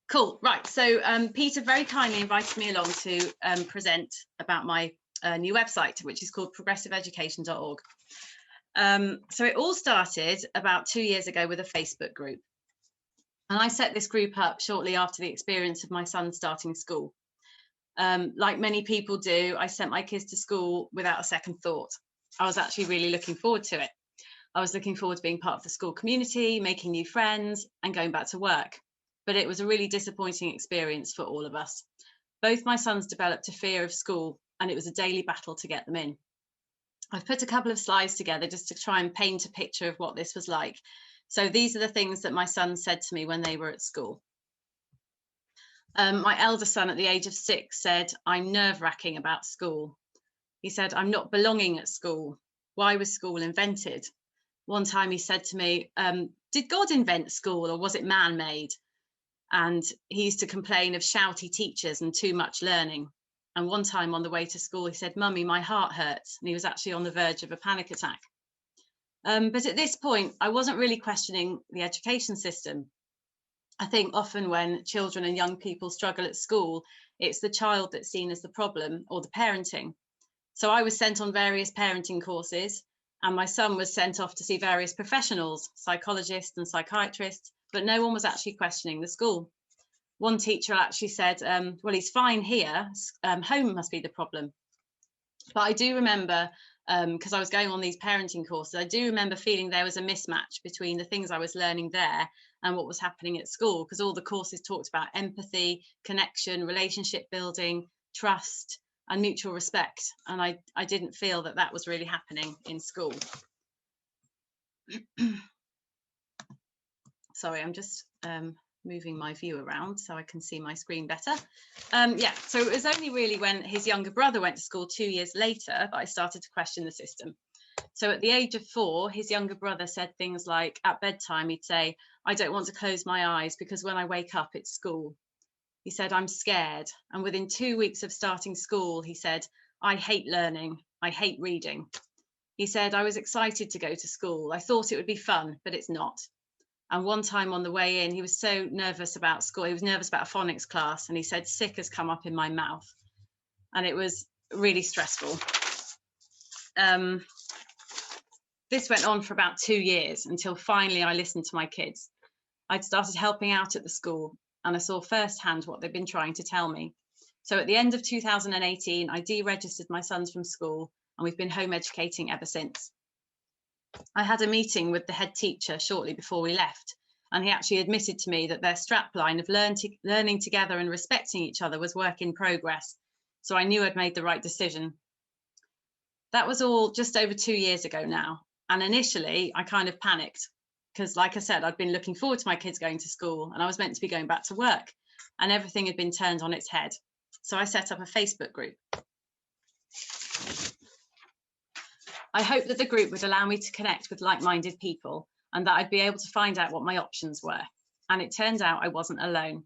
Cool. Right. So Peter very kindly invited me along to present about my new website, which is called progressiveeducation.org. So it all started about 2 years ago with a Facebook group. And I set this group up shortly after the experience of my son starting school. Like many people do, I sent my kids to school without a second thought. I was actually really looking forward to it. I was looking forward to being part of the school community, making new friends, and going back to work. But it was a really disappointing experience for all of us. Both my sons developed a fear of school, and it was a daily battle to get them in. I've put a couple of slides together just to try and paint a picture of what this was like. So these are the things that my sons said to me when they were at school. My elder son at the age of 6 said, "I'm nerve-wracking about school." He said, "I'm not belonging at school. Why was school invented?" One time he said to me, "Did God invent school or was it man-made?" And he used to complain of shouty teachers and too much learning. And one time on the way to school, he said, "Mummy, my heart hurts." And he was actually on the verge of a panic attack. But at this point, I wasn't really questioning the education system. I think often when children and young people struggle at school, it's the child that's seen as the problem or the parenting. So I was sent on various parenting courses, and my son was sent off to see various professionals, psychologists and psychiatrists, but no one was actually questioning the school. One teacher actually said, "Well, he's fine here, home must be the problem." But I do remember, because I was going on these parenting courses, I do remember feeling there was a mismatch between the things I was learning there and what was happening at school, because all the courses talked about empathy, connection, relationship building, trust, and mutual respect. And I didn't feel that that was really happening in school. Sorry, I'm just moving my view around so I can see my screen better. Yeah, so it was only really when his younger brother went to school 2 years later that I started to question the system. So at the age of 4, his younger brother said things like, at bedtime, he'd say, "I don't want to close my eyes because when I wake up, it's school." He said, "I'm scared." And within 2 weeks of starting school, he said, "I hate learning. I hate reading." He said, "I was excited to go to school. I thought it would be fun, but it's not." And one time on the way in, he was so nervous about school. He was nervous about a phonics class, and he said, "Sick has come up in my mouth." And it was really stressful. This went on for about 2 years until finally I listened to my kids. I'd started helping out at the school, and I saw firsthand what they'd been trying to tell me. So at the end of 2018, I deregistered my sons from school, and we've been home educating ever since. I had a meeting with the head teacher shortly before we left, and he actually admitted to me that their strapline of learning together and respecting each other was work in progress. So I knew I'd made the right decision. That was all just over 2 years ago now. And initially, I kind of panicked because, like I said, I'd been looking forward to my kids going to school, and I was meant to be going back to work, and everything had been turned on its head. So I set up a Facebook group. I hoped that the group would allow me to connect with like-minded people and that I'd be able to find out what my options were. And it turned out I wasn't alone.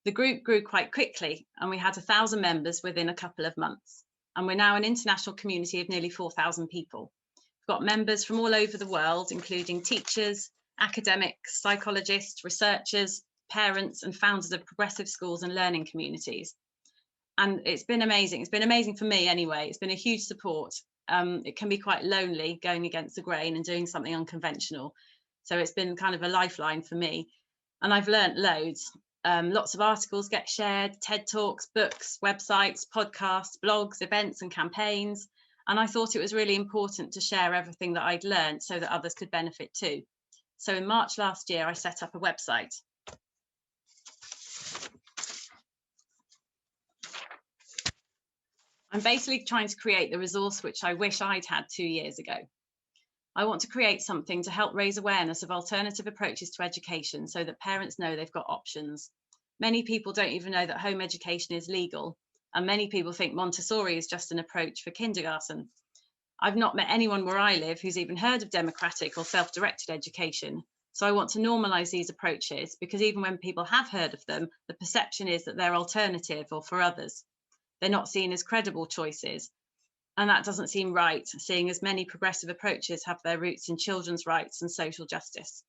The group grew quite quickly, and we had 1,000 members within a couple of months. And we're now an international community of nearly 4,000 people. We've got members from all over the world, including teachers, academics, psychologists, researchers, parents, and founders of progressive schools and learning communities. And it's been amazing. It's been amazing for me anyway. It's been a huge support. It can be quite lonely going against the grain and doing something unconventional. So it's been kind of a lifeline for me. And I've learned loads. Lots of articles get shared, TED Talks, books, websites, podcasts, blogs, events and campaigns. And I thought it was really important to share everything that I'd learned so that others could benefit too. So in March last year, I set up a website. I'm basically trying to create the resource which I wish I'd had 2 years ago. I want to create something to help raise awareness of alternative approaches to education so that parents know they've got options. Many people don't even know that home education is legal, and many people think Montessori is just an approach for kindergarten. I've not met anyone where I live who's even heard of democratic or self-directed education. So I want to normalise these approaches because even when people have heard of them, the perception is that they're alternative or for others. They're not seen as credible choices. And that doesn't seem right, seeing as many progressive approaches have their roots in children's rights and social justice.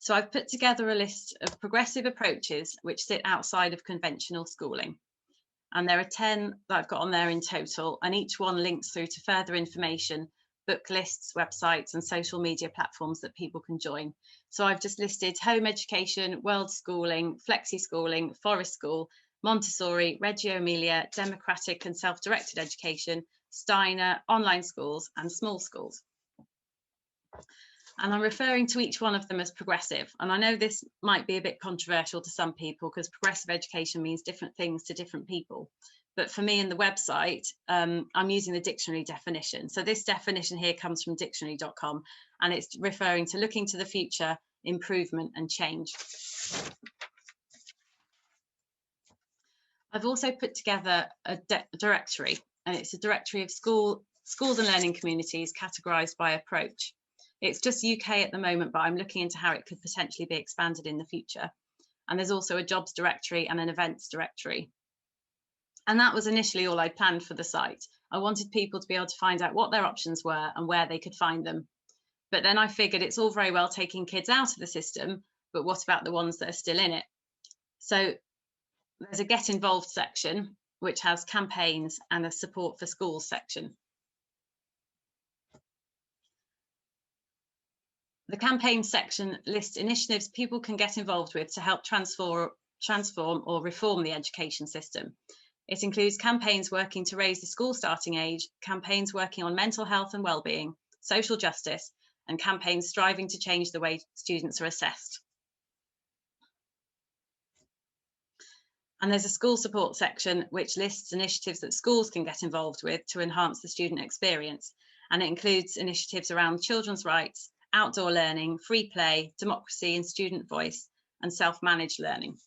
So I've put together a list of progressive approaches which sit outside of conventional schooling. And there are 10 that I've got on there in total, and each one links through to further information, book lists, websites, and social media platforms that people can join. So I've just listed home education, world schooling, flexi schooling, forest school, Montessori, Reggio Emilia, democratic and self-directed education, Steiner, online schools, and small schools. And I'm referring to each one of them as progressive. And I know this might be a bit controversial to some people because progressive education means different things to different people. But for me in the website, I'm using the dictionary definition. So this definition here comes from dictionary.com, and it's referring to looking to the future, improvement and change. I've also put together a directory, and it's a directory of schools and learning communities categorised by approach. It's just UK at the moment, but I'm looking into how it could potentially be expanded in the future. And there's also a jobs directory and an events directory. And that was initially all I planned for the site. I wanted people to be able to find out what their options were and where they could find them. But then I figured it's all very well taking kids out of the system, but what about the ones that are still in it? So there's a get involved section, which has campaigns, and a support for schools section. The campaign section lists initiatives people can get involved with to help transform or reform the education system. It includes campaigns working to raise the school starting age, campaigns working on mental health and well-being, social justice, and campaigns striving to change the way students are assessed. And there's a school support section which lists initiatives that schools can get involved with to enhance the student experience. And it includes initiatives around children's rights, outdoor learning, free play, democracy and student voice, and self-managed learning.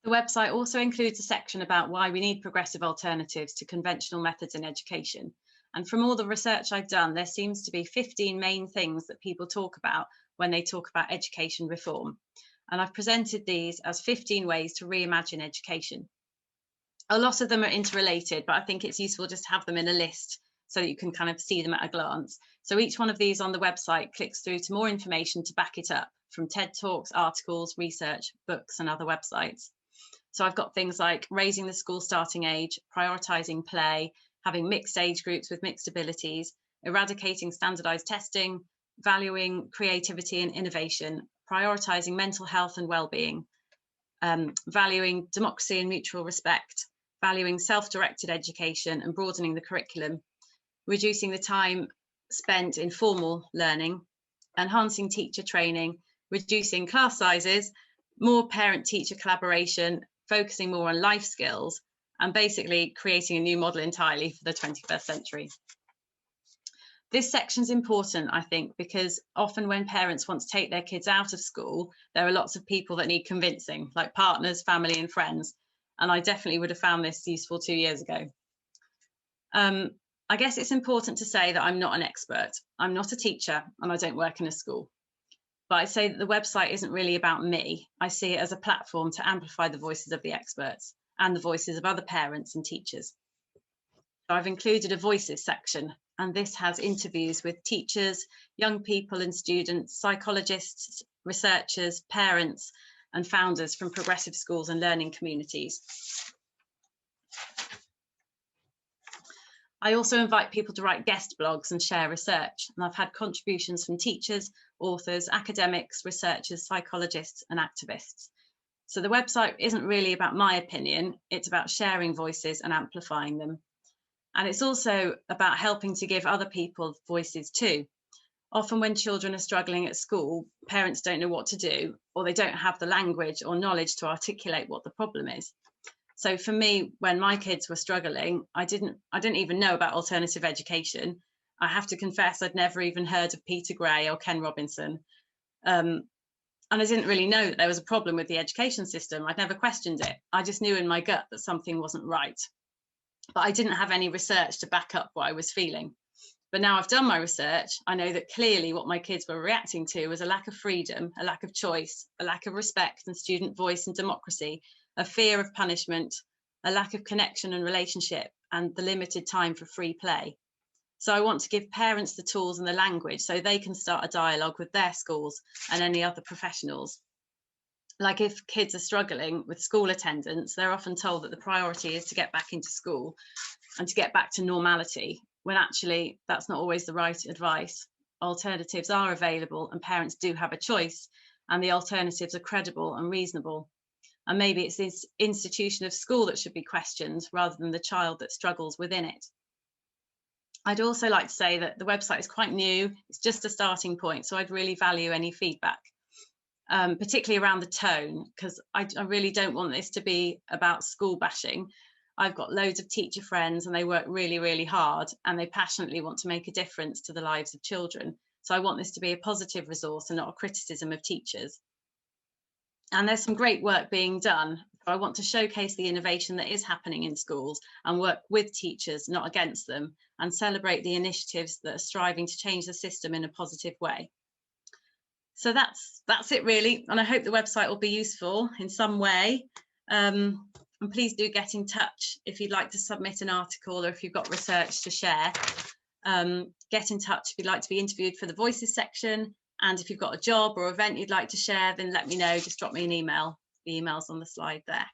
The website also includes a section about why we need progressive alternatives to conventional methods in education. And from all the research I've done, there seems to be 15 main things that people talk about when they talk about education reform. And I've presented these as 15 ways to reimagine education. A lot of them are interrelated, but I think it's useful just to have them in a list so that you can kind of see them at a glance. So each one of these on the website clicks through to more information to back it up from TED Talks, articles, research, books, and other websites. So I've got things like raising the school starting age, prioritising play, having mixed age groups with mixed abilities, eradicating standardised testing, valuing creativity and innovation, prioritising mental health and well-being, valuing democracy and mutual respect, valuing self-directed education and broadening the curriculum, reducing the time spent in formal learning, enhancing teacher training, reducing class sizes, more parent-teacher collaboration, focusing more on life skills, and basically creating a new model entirely for the 21st century. This section is important, I think, because often when parents want to take their kids out of school, there are lots of people that need convincing, like partners, family, and friends. And I definitely would have found this useful 2 years ago. I guess it's important to say that I'm not an expert. I'm not a teacher and I don't work in a school. But I say that the website isn't really about me. I see it as a platform to amplify the voices of the experts and the voices of other parents and teachers. So I've included a voices section, and this has interviews with teachers, young people and students, psychologists, researchers, parents, and founders from progressive schools and learning communities. I also invite people to write guest blogs and share research, and I've had contributions from teachers, authors, academics, researchers, psychologists, and activists. So the website isn't really about my opinion, it's about sharing voices and amplifying them. And it's also about helping to give other people voices too. Often when children are struggling at school, parents don't know what to do, or they don't have the language or knowledge to articulate what the problem is. So for me, when my kids were struggling, I didn't even know about alternative education. I have to confess, I'd never even heard of Peter Gray or Ken Robinson. And I didn't really know that there was a problem with the education system. I'd never questioned it. I just knew in my gut that something wasn't right. But I didn't have any research to back up what I was feeling. But now I've done my research, I know that clearly what my kids were reacting to was a lack of freedom, a lack of choice, a lack of respect and student voice and democracy, a fear of punishment, a lack of connection and relationship, and the limited time for free play. So I want to give parents the tools and the language so they can start a dialogue with their schools and any other professionals. Like if kids are struggling with school attendance, they're often told that the priority is to get back into school and to get back to normality, when actually that's not always the right advice. Alternatives are available and parents do have a choice, and the alternatives are credible and reasonable. And maybe it's this institution of school that should be questioned rather than the child that struggles within it. I'd also like to say that the website is quite new. It's just a starting point, so I'd really value any feedback, particularly around the tone, because I really don't want this to be about school bashing. I've got loads of teacher friends and they work really, really hard and they passionately want to make a difference to the lives of children. So I want this to be a positive resource and not a criticism of teachers. And there's some great work being done. I want to showcase the innovation that is happening in schools and work with teachers, not against them, and celebrate the initiatives that are striving to change the system in a positive way. So that's it really, and I hope the website will be useful in some way. And please do get in touch if you'd like to submit an article or if you've got research to share. Get in touch if you'd like to be interviewed for the Voices section. And if you've got a job or event you'd like to share, then let me know. Just drop me an email. The email's on the slide there.